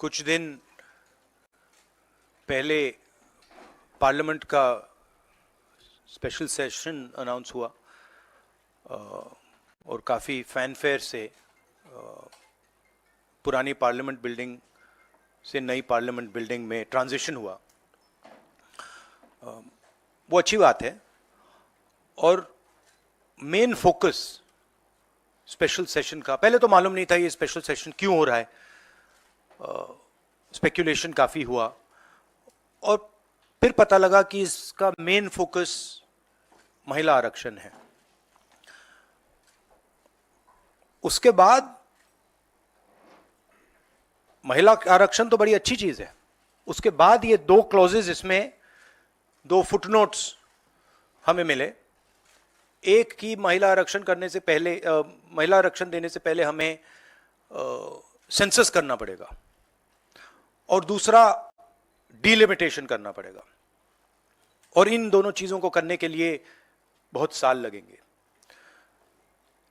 कुछ दिन पहले पार्लियामेंट का स्पेशल सेशन अनाउंस हुआ और काफ़ी फैनफेयर से पुरानी पार्लियामेंट बिल्डिंग से नई पार्लियामेंट बिल्डिंग में ट्रांजिशन हुआ। वो अच्छी बात है और मेन फोकस स्पेशल सेशन का, पहले तो मालूम नहीं था ये स्पेशल सेशन क्यों हो रहा है, स्पेक्यूलेशन काफ़ी हुआ और फिर पता लगा कि इसका मेन फोकस महिला आरक्षण है। उसके बाद महिला आरक्षण तो बड़ी अच्छी चीज है, उसके बाद ये दो क्लॉजेज, इसमें दो फुटनोट्स हमें मिले। एक की महिला आरक्षण करने से पहले, महिला आरक्षण देने से पहले हमें सेंसस करना पड़ेगा और दूसरा डिलिमिटेशन करना पड़ेगा और इन दोनों चीजों को करने के लिए बहुत साल लगेंगे।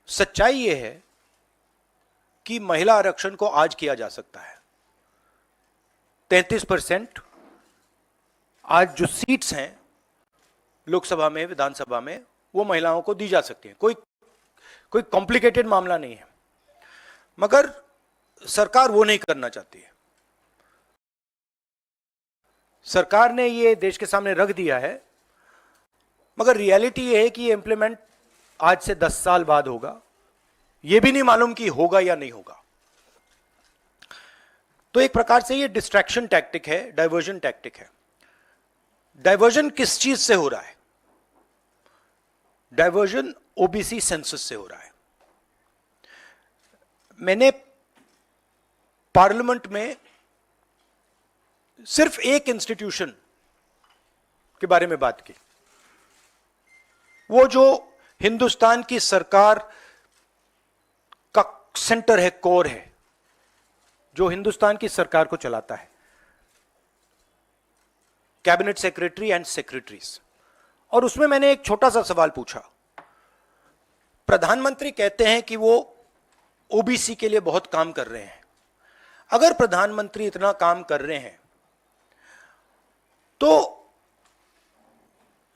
सच्चाई यह है कि महिला आरक्षण को आज किया जा सकता है। 33% आज जो सीट्स हैं लोकसभा में, विधानसभा में, वो महिलाओं को दी जा सकती हैं। कोई कॉम्प्लिकेटेड मामला नहीं है, मगर सरकार वो नहीं करना चाहती है। सरकार ने ये देश के सामने रख दिया है, मगर रियलिटी ये है कि ये इंप्लीमेंट आज से 10 साल बाद होगा। ये भी नहीं मालूम कि होगा या नहीं होगा। तो एक प्रकार से ये डिस्ट्रैक्शन टैक्टिक है, डाइवर्जन टैक्टिक है। डाइवर्जन किस चीज से हो रहा है? डाइवर्जन ओबीसी सेंसस से हो रहा है। मैंने पार्लियामेंट में सिर्फ एक इंस्टीट्यूशन के बारे में बात की, वो जो हिंदुस्तान की सरकार का सेंटर है, कोर है, जो हिंदुस्तान की सरकार को चलाता है, कैबिनेट सेक्रेटरी एंड सेक्रेटरीज। और उसमें मैंने एक छोटा सा सवाल पूछा। प्रधानमंत्री कहते हैं कि वो ओबीसी के लिए बहुत काम कर रहे हैं। अगर प्रधानमंत्री इतना काम कर रहे हैं तो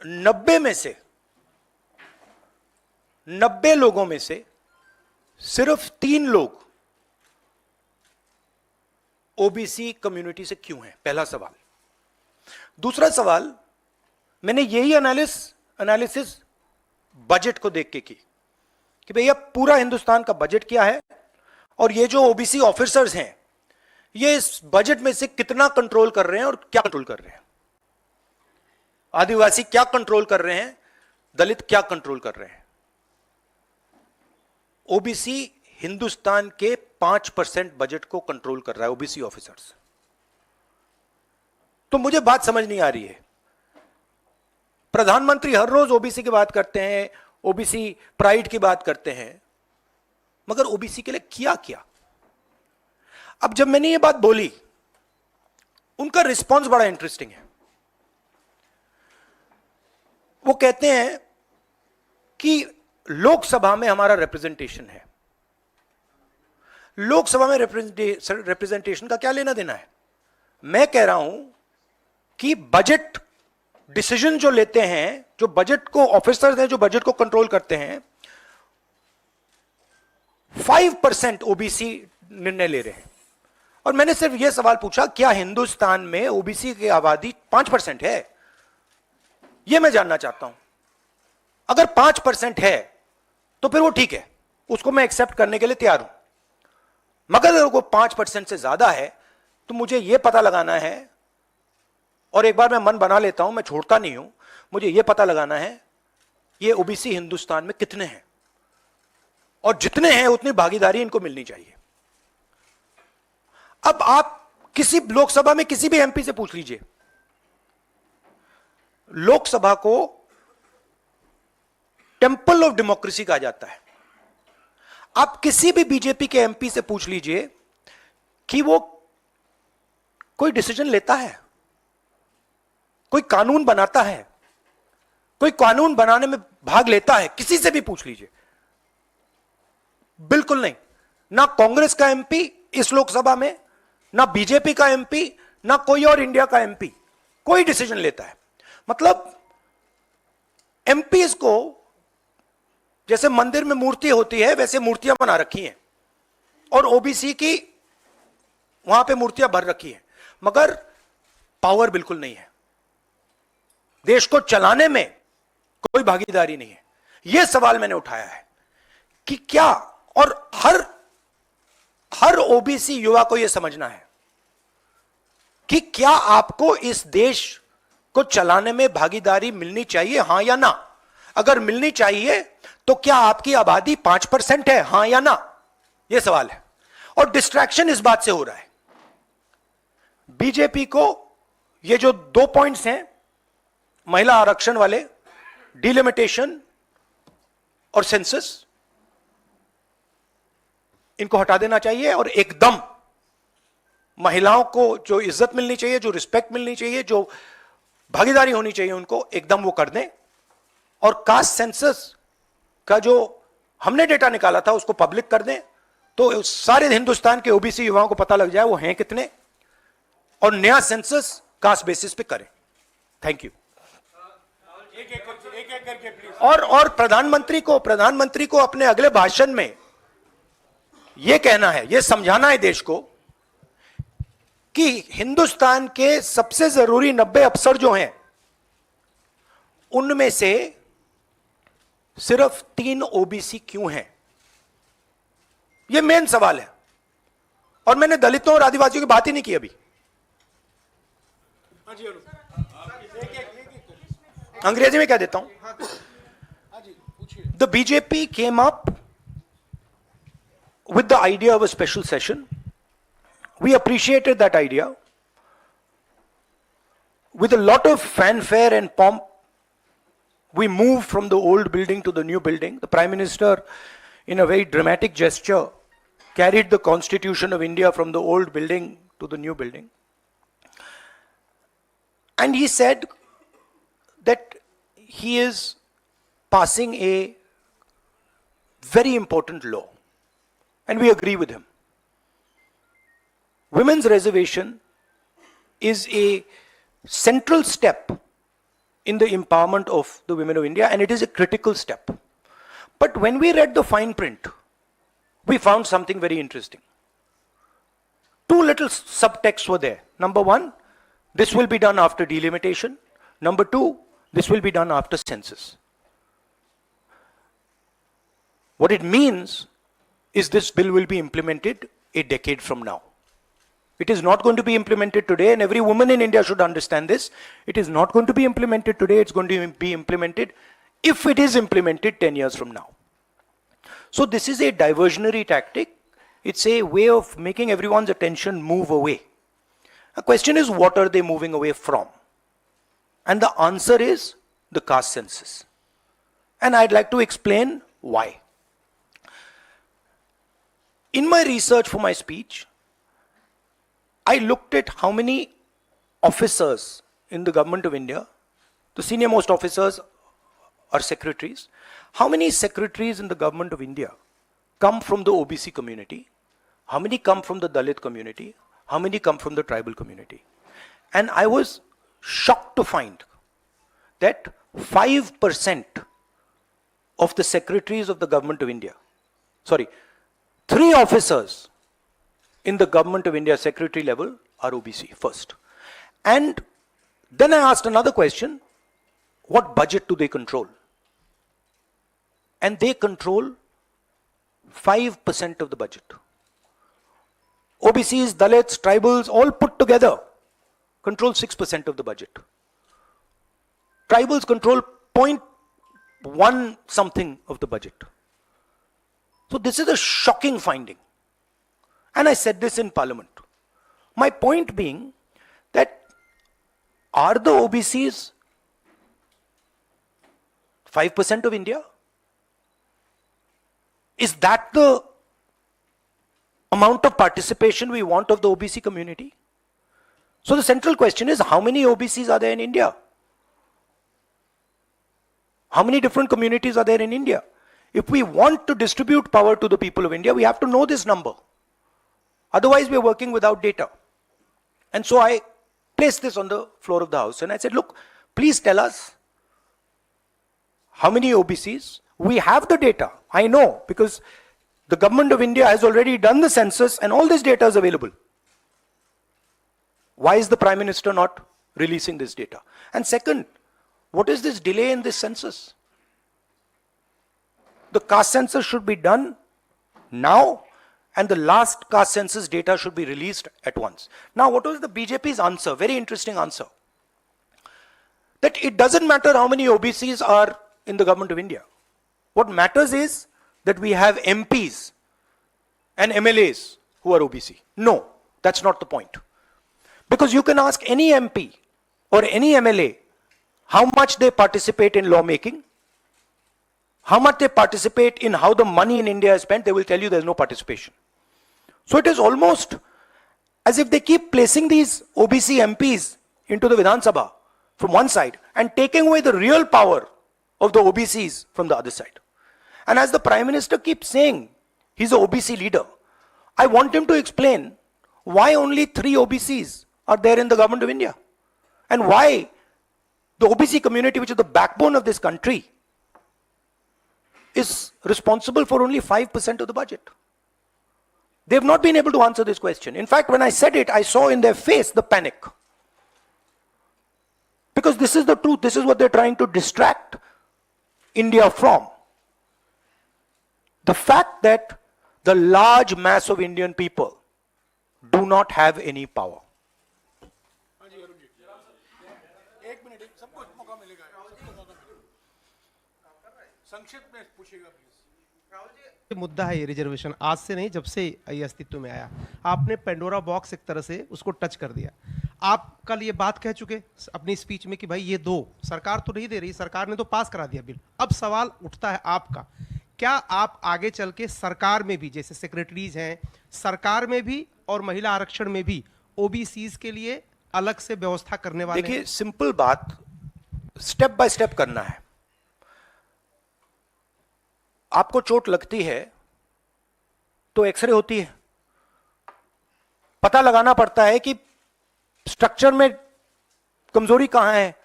90 लोगों में से सिर्फ 3 लोग ओबीसी कम्युनिटी से क्यों हैं? पहला सवाल। दूसरा सवाल, मैंने यही एनालिसिस बजट को देख के की कि भैया पूरा हिंदुस्तान का बजट क्या है और ये जो ओबीसी ऑफिसर्स हैं ये इस बजट में से कितना कंट्रोल कर रहे हैं और क्या कंट्रोल कर रहे हैं। आदिवासी क्या कंट्रोल कर रहे हैं, दलित क्या कंट्रोल कर रहे हैं। ओबीसी हिंदुस्तान के 5% बजट को कंट्रोल कर रहा है, ओबीसी ऑफिसर्स। तो मुझे बात समझ नहीं आ रही है। प्रधानमंत्री हर रोज ओबीसी की बात करते हैं, ओबीसी प्राइड की बात करते हैं, मगर ओबीसी के लिए किया क्या? अब जब मैंने ये बात बोली, उनका रिस्पॉन्स बड़ा इंटरेस्टिंग है। वो कहते हैं कि लोकसभा में हमारा रिप्रेजेंटेशन है। लोकसभा में रिप्रेजेंटेशन का क्या लेना देना है? मैं कह रहा हूं कि बजट डिसीजन जो लेते हैं, जो बजट को ऑफिसर्स हैं, जो बजट को कंट्रोल करते हैं, 5% ओबीसी निर्णय ले रहे हैं। और मैंने सिर्फ यह सवाल पूछा, क्या हिंदुस्तान में ओबीसी की आबादी 5% है? यह मैं जानना चाहता हूं। अगर 5% है तो फिर वो ठीक है, उसको मैं एक्सेप्ट करने के लिए तैयार हूं। मगर अगर वो 5% से ज्यादा है तो मुझे यह पता लगाना है, और एक बार मैं मन बना लेता हूं, मैं छोड़ता नहीं हूं, मुझे यह पता लगाना है ये ओबीसी हिंदुस्तान में कितने हैं, और जितने हैं उतनी भागीदारी इनको मिलनी चाहिए। अब आप किसी लोकसभा में किसी भी एमपी से पूछ लीजिए, लोकसभा को टेंपल ऑफ डेमोक्रेसी कहा जाता है। आप किसी भी बीजेपी के एमपी से पूछ लीजिए कि वो कोई डिसीजन लेता है, कोई कानून बनाता है, कोई कानून बनाने में भाग लेता है, किसी से भी पूछ लीजिए, बिल्कुल नहीं। ना कांग्रेस का एमपी इस लोकसभा में, ना बीजेपी का एमपी, ना कोई और इंडिया का एमपी कोई डिसीजन लेता है। मतलब एमपीज को जैसे मंदिर में मूर्ति होती है वैसे मूर्तियां बना रखी हैं और ओबीसी की वहां पे मूर्तियां भर रखी हैं, मगर पावर बिल्कुल नहीं है, देश को चलाने में कोई भागीदारी नहीं है। यह सवाल मैंने उठाया है कि क्या, और हर ओबीसी युवा को यह समझना है कि क्या आपको इस देश को चलाने में भागीदारी मिलनी चाहिए, हां या ना? अगर मिलनी चाहिए तो क्या आपकी आबादी 5% है, हां या ना? यह सवाल है। और डिस्ट्रैक्शन इस बात से हो रहा है, बीजेपी को ये जो 2 पॉइंट्स हैं, महिला आरक्षण वाले, डिलिमिटेशन और सेंसस, इनको हटा देना चाहिए और एकदम महिलाओं को जो इज्जत मिलनी चाहिए, जो रिस्पेक्ट मिलनी चाहिए, जो भागीदारी होनी चाहिए, उनको एकदम वो कर दें। और कास्ट सेंसस का जो हमने डेटा निकाला था उसको पब्लिक कर दें, तो सारे हिंदुस्तान के ओबीसी युवाओं को पता लग जाए वो हैं कितने, और नया सेंसस कास्ट बेसिस पे करें। Thank you. एक करके प्लीज। और प्रधानमंत्री को अपने अगले भाषण में यह कहना है, यह समझाना है देश को कि हिंदुस्तान के सबसे जरूरी 90 अफसर जो हैं उनमें से सिर्फ 3 ओबीसी क्यों हैं? यह मेन सवाल है। और मैंने दलितों और आदिवासियों की बात ही नहीं की अभी। अंग्रेजी में क्या देता हूं? The BJP came up with the idea of a special session. We appreciated that idea. With a lot of fanfare and pomp, we moved from the old building to the new building. The Prime Minister, in a very dramatic gesture, carried the Constitution of India from the old building to the new building. And he said that he is passing a very important law. And we agree with him. Women's reservation is a central step in the empowerment of the women of India, and it is a critical step. But when we read the fine print, we found something very interesting. 2 little subtexts were there. Number 1, this will be done after delimitation. Number 2, this will be done after census. What it means is this bill will be implemented a decade from now. It is not going to be implemented today, and every woman in India should understand this. It is not going to be implemented today, it's going to be implemented, if it is implemented, 10 years from now. So this is a diversionary tactic. It's a way of making everyone's attention move away. The question is, what are they moving away from? And the answer is the caste census. And I'd like to explain why. In my research for my speech, I looked at how many officers in the government of India, the senior most officers are secretaries, how many secretaries in the government of India come from the OBC community, how many come from the Dalit community, how many come from the tribal community. And I was shocked to find that 5% of the secretaries of the government of India, 3 officers in the government of India secretary level are OBC first. And then I asked another question, what budget do they control? And they control 5% of the budget. OBCs, Dalits, tribals, all put together control 6% of the budget. Tribals control 0.1 something of the budget. So this is a shocking finding. And I said this in Parliament. My point being that are the OBCs 5% of India? Is that the amount of participation we want of the OBC community? So the central question is, how many OBCs are there in India? How many different communities are there in India? If we want to distribute power to the people of India, we have to know this number. Otherwise, we are working without data. And so I placed this on the floor of the House and I said, look, please tell us how many OBCs. We have the data. I know, because the government of India has already done the census and all this data is available. Why is the Prime Minister not releasing this data? And second, what is this delay in this census? The caste census should be done now, and the last caste census data should be released at once. Now, what was the BJP's answer? Very interesting answer. That it doesn't matter how many OBCs are in the government of India. What matters is that we have MPs and MLAs who are OBC. No, that's not the point. Because you can ask any MP or any MLA how much they participate in lawmaking, how much they participate in how the money in India is spent, they will tell you there's no participation. So it is almost as if they keep placing these OBC MPs into the Vidhan Sabha from one side and taking away the real power of the OBCs from the other side. And as the Prime Minister keeps saying, he's an OBC leader, I want him to explain why only 3 OBCs are there in the government of India. And why the OBC community, which is the backbone of this country, is responsible for only 5% of the budget. They have not been able to answer this question. In fact, when I said it, I saw in their face the panic. Because this is the truth, this is what they're trying to distract India from. The fact that the large mass of Indian people do not have any power. मुद्दा है ये reservation, आज से नहीं, जब से ये अस्तित्व में आया आपने पेंडोरा बॉक्स एक तरह से उसको टच कर दिया। आप कल ये बात कह चुके अपनी स्पीच में कि भाई ये दो, सरकार तो नहीं दे रही, सरकार ने तो पास करा दिया बिल। अब सवाल उठता है आपका, क्या आप आगे चल के सरकार में भी, जैसे सेक्रेटरीज हैं, सरकार में भी और महिला आरक्षण में भी ओबीसीज के लिए अलग से व्यवस्था करने वाले? देखिए, सिंपल बात, स्टेप बाय स्टेप करना है। आपको चोट लगती है तो एक्सरे होती है, पता लगाना पड़ता है कि स्ट्रक्चर में कमजोरी कहां है,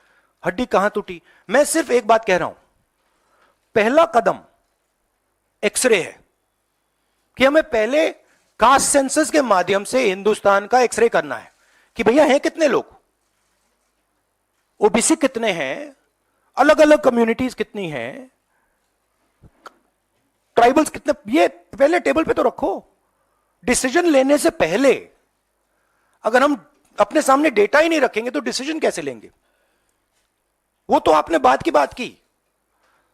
हड्डी कहां टूटी। मैं सिर्फ एक बात कह रहा हूं, पहला कदम एक्सरे है कि हमें पहले कास्ट सेंसस के माध्यम से हिंदुस्तान का एक्सरे करना है कि भैया हैं कितने लोग, ओबीसी कितने हैं, अलग अलग कम्युनिटीज कितनी हैं, ट्राइबल्स कितने, ये पहले टेबल पे तो रखो। डिसीजन लेने से पहले अगर हम अपने सामने डेटा ही नहीं रखेंगे तो डिसीजन कैसे लेंगे? वो तो आपने बात की बात की,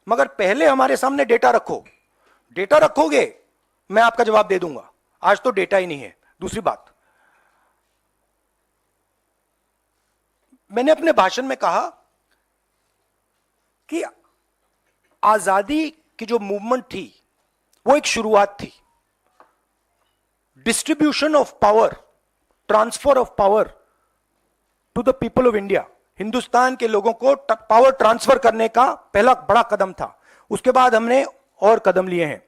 मगर पहले हमारे सामने डेटा रखो। डेटा रखोगे मैं आपका जवाब दे दूंगा, आज तो डेटा ही नहीं है। दूसरी बात, मैंने अपने भाषण में कहा कि आजादी की जो मूवमेंट थी वो एक शुरुआत थी। Distribution of power, transfer of power to the people of India, Hindustan के लोगों को पावर ट्रांसफर करने का पहला बड़ा कदम था। उसके बाद हमने और कदम लिए हैं।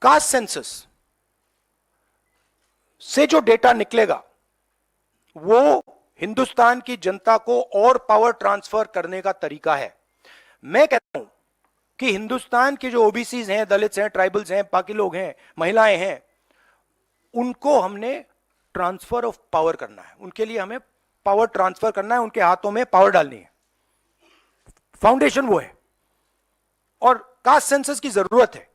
कास्ट सेंसस से जो डेटा निकलेगा वो हिंदुस्तान की जनता को और पावर ट्रांसफर करने का तरीका है। मैं कहता हूं कि हिंदुस्तान के जो ओबीसीज हैं, दलित्स हैं, ट्राइबल्स हैं, बाकी लोग हैं, महिलाएं हैं, उनको हमने ट्रांसफर ऑफ पावर करना है। उनके लिए हमें पावर ट्रांसफर करना है, उनके हाथों में पावर डालनी है। फाउंडेशन वो है, और कास्ट सेंसस की जरूरत है,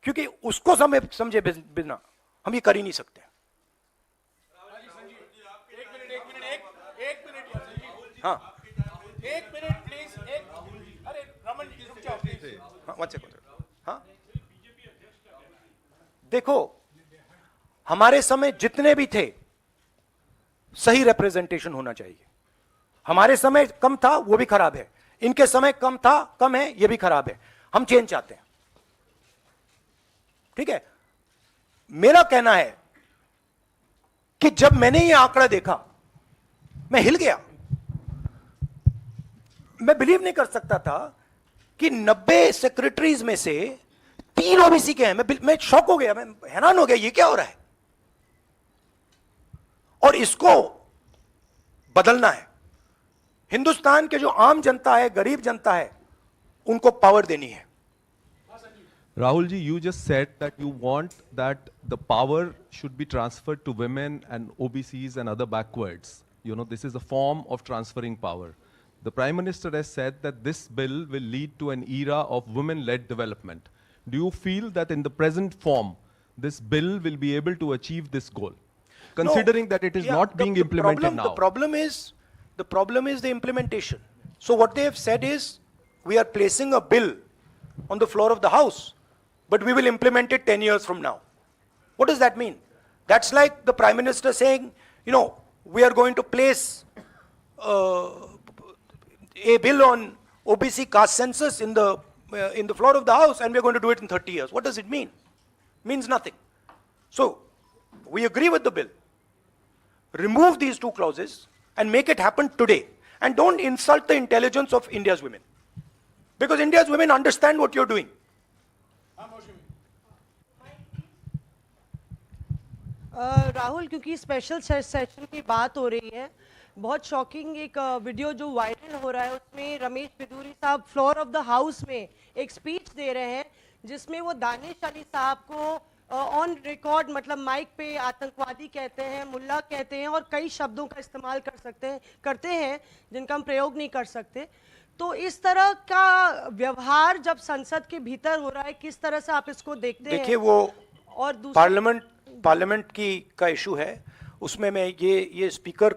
क्योंकि उसको समझे बिना हम ये कर ही नहीं सकते। हाँ, एक मिनट प्लीज, अरे रमन जी रुक जाओ प्लीज। हाँ, वन सेकंड। हाँ, देखो, हमारे समय जितने भी थे सही रिप्रेजेंटेशन होना चाहिए। हमारे समय कम था, वो भी खराब है। इनके समय कम था, कम है, ये भी खराब है। हम चेंज चाहते हैं, ठीक है। मेरा कहना है कि जब मैंने ये आंकड़ा देखा मैं हिल गया। मैं बिलीव नहीं कर सकता था कि 90 सेक्रेटरीज में से 3 ओबीसी के हैं। मैं शॉक हो गया, मैं हैरान हो गया, ये क्या हो रहा है। और इसको बदलना है। हिंदुस्तान के जो आम जनता है, गरीब जनता है, उनको पावर देनी है। Rahul ji, you just said that you want that the power should be transferred to women and OBCs and other backwards. You know, this is a form of transferring power. The Prime Minister has said that this bill will lead to an era of women-led development. Do you feel that in the present form, this bill will be able to achieve this goal? Considering that it is Yeah, not being implemented now. The problem is the implementation. So what they have said is, we are placing a bill on the floor of the House, but we will implement it 10 years from now. What does that mean? That's like the Prime Minister saying, you know, we are going to place a bill on OBC caste census in the floor of the House, and we are going to do it in 30 years. What does it mean? Means nothing. So we agree with the bill. Remove these two clauses and make it happen today. And don't insult the intelligence of India's women. Because India's women understand what you're doing. Rahul, क्योंकि special session की बात हो रही है, बहुत shocking एक video जो viral हो रहा है, उसमें रमेश बिदूरी साहब फ्लोर ऑफ द हाउस में एक स्पीच दे रहे हैं, जिसमें वो दानिश अली साहब को ऑन रिकॉर्ड, मतलब माइक पे आतंकवादी कहते हैं, मुल्ला कहते हैं और कई शब्दों का इस्तेमाल करते हैं जिनका हम प्रयोग नहीं कर सकते। तो इस तरह का व्यवहार जब संसद के भीतर हो रहा है, किस तरह से आप इसको देखते हैं? देखिए, वो और पार्लियामेंट का इशू है, उसमें मैं ये स्पीकर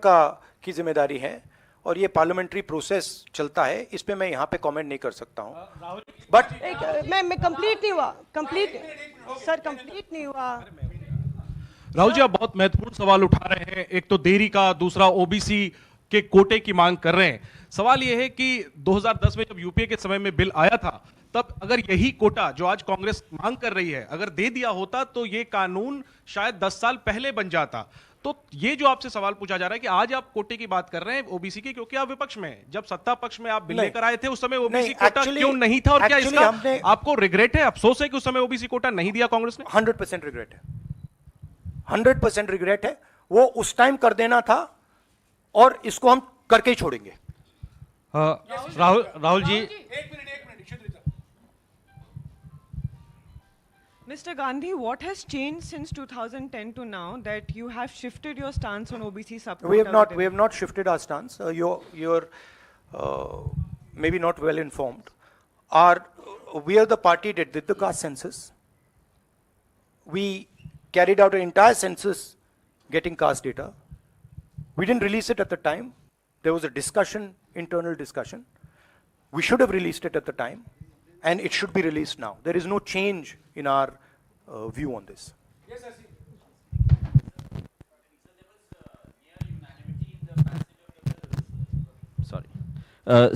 की जिम्मेदारी है और ये पार्लियामेंट्री प्रोसेस चलता है, इस पे मैं यहाँ पे कमेंट नहीं कर सकता हूँ। बट मैं कंप्लीट नहीं हुआ, कंप्लीट नहीं हुआ। राहुल जी, आप बहुत महत्वपूर्ण सवाल उठा रहे हैं, एक तो देरी का, दूसरा ओबीसी के कोटे की मांग कर रहे हैं। सवाल यह है कि 2010 में जब यूपीए के समय में बिल आया था, तब अगर यही कोटा जो आज कांग्रेस मांग कर रही है अगर दे दिया होता तो ये कानून शायद 10 साल पहले बन जाता। तो ये जो आपसे सवाल पूछा जा रहा है कि आज आप कोटे की बात कर रहे हैं ओबीसी की, क्योंकि आप विपक्ष में हैं, जब सत्ता पक्ष में आप बिल लेकर आए थे उस समय ओबीसी कोटा क्यों नहीं था, और क्या इसका आपको रिग्रेट है, अफसोस है कि उस समय ओबीसी कोटा नहीं दिया कांग्रेस ने? 100% रिग्रेट है, 100% रिग्रेट है। वो उस टाइम कर देना था और इसको हम करके ही छोड़ेंगे। Rahul ji, Mr. Gandhi, what has changed since 2010 to now that you have shifted your stance on OBC subquota? We have not shifted our stance. You're maybe not well informed. We are the party that did the caste census. We carried out an entire census getting caste data. We didn't release it at the time. There was a discussion, internal discussion. We should have released it at the time, and it should be released now. There is no change in our view on this. Yes, I see.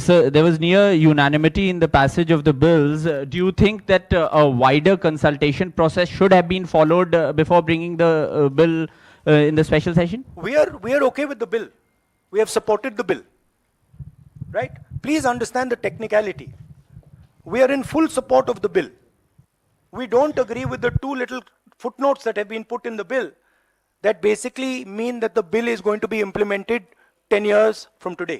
Sir, there was near unanimity in the passage of the bills. Do you think that a wider consultation process should have been followed before bringing the bill in the special session? We are okay with the bill. We have supported the bill. Right? Please understand the technicality. We are in full support of the bill. We don't agree with the two little footnotes that have been put in the bill that basically mean that the bill is going to be implemented 10 years from today.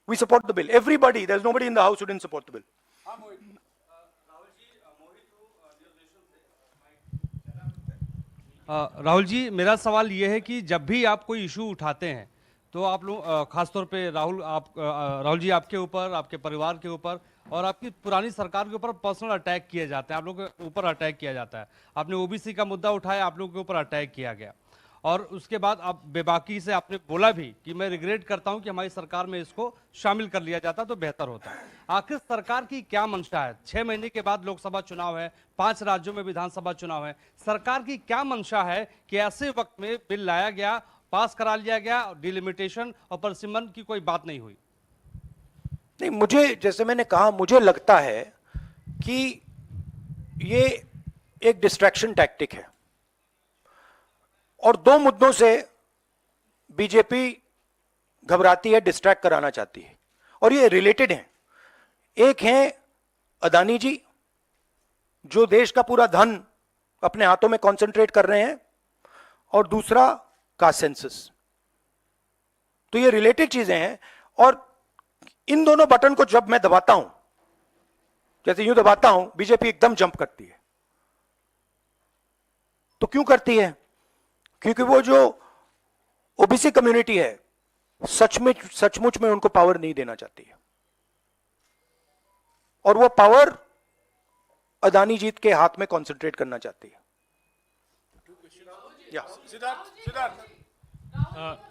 We support the bill. Everybody, there's nobody in the house who didn't support the bill. Rahul ji, मेरा सवाल ये है कि जब भी आप कोई issue उठाते हैं तो आप लोग खासतौर पे राहुल जी, आपके ऊपर, आपके परिवार के ऊपर और आपकी पुरानी सरकार के ऊपर पर्सनल अटैक किए जाते हैं, आप लोगों के ऊपर अटैक किया जाता है। आपने ओबीसी का मुद्दा उठाया, आप लोगों के ऊपर अटैक किया गया और उसके बाद आप बेबाकी से आपने बोला भी कि मैं रिग्रेट करता हूं कि हमारी सरकार में इसको शामिल कर लिया जाता तो बेहतर होता। आखिर सरकार की क्या मंशा है? 6 महीने के बाद लोकसभा चुनाव है, 5 राज्यों में विधानसभा चुनाव है, सरकार की क्या मंशा है कि ऐसे वक्त में बिल लाया गया, पास करा लिया गया, डिलिमिटेशन और परसिमन की कोई बात नहीं हुई? नहीं, मुझे, जैसे मैंने कहा, मुझे लगता है कि ये एक डिस्ट्रैक्शन टैक्टिक है और 2 मुद्दों से बीजेपी घबराती है, डिस्ट्रैक्ट कराना चाहती है और ये रिलेटेड हैं। एक है अदानी जी, जो देश का पूरा धन अपने हाथों में कॉन्सेंट्रेट कर रहे हैं, और दूसरा कास्ट सेंसस। तो ये रिलेटेड चीजें हैं, और इन दोनों बटन को जब मैं दबाता हूं, जैसे यूं दबाता हूं, बीजेपी एकदम जंप करती है। तो क्यों करती है? क्योंकि वो जो ओबीसी कम्युनिटी है, सचमुच में उनको पावर नहीं देना चाहती है, और वो पावर अदानी जीत के हाथ में कॉन्सेंट्रेट करना चाहती है।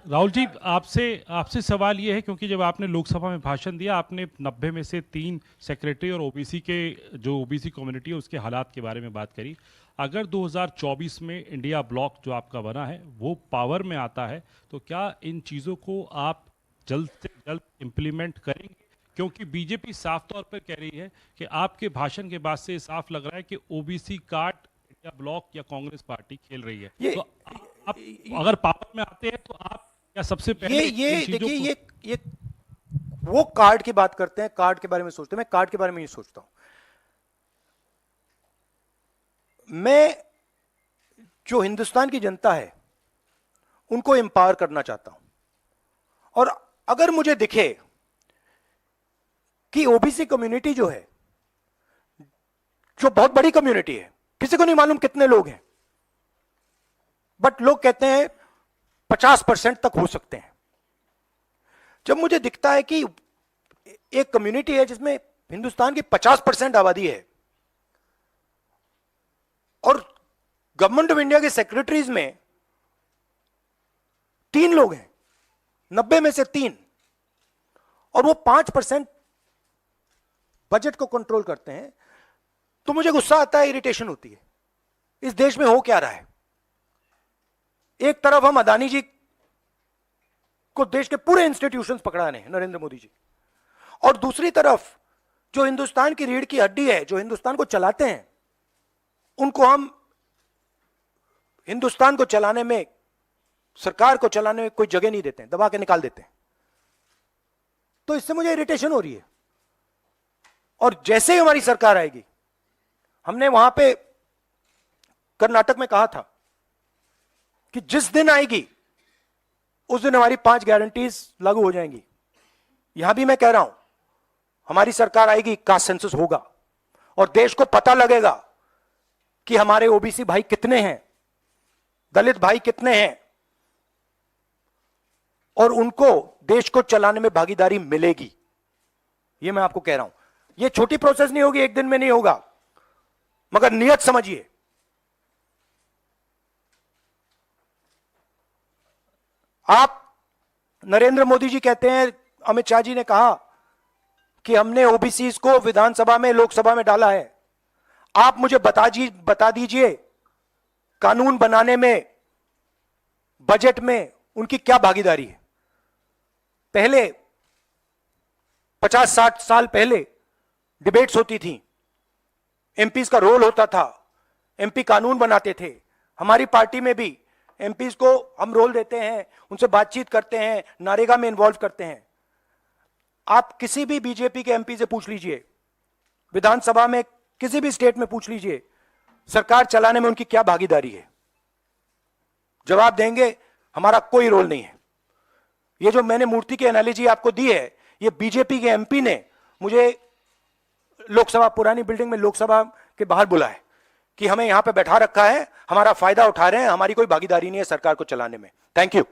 राहुल जी, आपसे सवाल ये है, क्योंकि जब आपने लोकसभा में भाषण दिया, आपने 90 में से 3 सेक्रेटरी और ओबीसी के जो ओबीसी कम्युनिटी है उसके हालात के बारे में बात करी। अगर 2024 में इंडिया ब्लॉक जो आपका बना है वो पावर में आता है, तो क्या इन चीज़ों को आप जल्द से जल्द इम्प्लीमेंट करेंगे? क्योंकि बीजेपी साफ तौर पर कह रही है कि आपके भाषण के बाद से साफ लग रहा है कि ओबीसी कार्ड इंडिया ब्लॉक या कांग्रेस पार्टी खेल रही है। तो आप अगर पावर में आते हैं तो आप क्या सबसे पहले ये देखिए, ये वो कार्ड की बात करते हैं, कार्ड के बारे में सोचते हैं, मैं कार्ड के बारे में नहीं सोचता हूं। मैं जो हिंदुस्तान की जनता है उनको एम्पावर करना चाहता हूं, और अगर मुझे दिखे कि ओबीसी कम्युनिटी जो है, जो बहुत बड़ी कम्युनिटी है, किसी को नहीं मालूम कितने लोग हैं, बट लोग कहते हैं 50% तक हो सकते हैं। जब मुझे दिखता है कि एक कम्युनिटी है जिसमें हिंदुस्तान की 50% आबादी है, और गवर्नमेंट ऑफ इंडिया के सेक्रेटरीज में 3 लोग हैं, 90 में से 3, और वो 5% बजट को कंट्रोल करते हैं, तो मुझे गुस्सा आता है, इरिटेशन होती है। इस देश में हो क्या रहा है? एक तरफ हम अदानी जी को देश के पूरे इंस्टीट्यूशंस पकड़ा रहे हैं, नरेंद्र मोदी जी, और दूसरी तरफ जो हिंदुस्तान की रीढ़ की हड्डी है, जो हिंदुस्तान को चलाते हैं, उनको हम हिंदुस्तान को चलाने में, सरकार को चलाने में कोई जगह नहीं देते हैं, दबा के निकाल देते हैं। तो इससे मुझे इरिटेशन हो रही है। और जैसे ही हमारी सरकार आएगी, हमने वहां पे कर्नाटक में कहा था कि जिस दिन आएगी उस दिन हमारी 5 गारंटीज लागू हो जाएंगी। यहां भी मैं कह रहा हूं, हमारी सरकार आएगी, कास्ट सेंसस होगा, और देश को पता लगेगा कि हमारे ओबीसी भाई कितने हैं, दलित भाई कितने हैं, और उनको देश को चलाने में भागीदारी मिलेगी। यह मैं आपको कह रहा हूं। यह छोटी प्रोसेस नहीं होगी, एक दिन में नहीं होगा, मगर नियत समझिए। आप, नरेंद्र मोदी जी कहते हैं, अमित शाह जी ने कहा कि हमने ओबीसी को विधानसभा में, लोकसभा में डाला है। आप मुझे बता दीजिए कानून बनाने में, बजट में उनकी क्या भागीदारी है। पहले 50-60 साल पहले डिबेट्स होती थी, एमपीज का रोल होता था, एमपी कानून बनाते थे। हमारी पार्टी में भी एमपीज को हम रोल देते हैं, उनसे बातचीत करते हैं, नारेगा में इन्वॉल्व करते हैं। आप किसी भी बीजेपी के एमपी से पूछ लीजिए, विधानसभा में किसी भी स्टेट में पूछ लीजिए, सरकार चलाने में उनकी क्या भागीदारी है। जवाब देंगे हमारा कोई रोल नहीं है। ये जो मैंने मूर्ति की एनालॉजी आपको दी है, ये बीजेपी के एमपी ने मुझे लोकसभा, पुरानी बिल्डिंग में लोकसभा के बाहर बुलाया कि हमें यहां पे बैठा रखा है, हमारा फायदा उठा रहे हैं, हमारी कोई भागीदारी नहीं है सरकार को चलाने में। Thank you.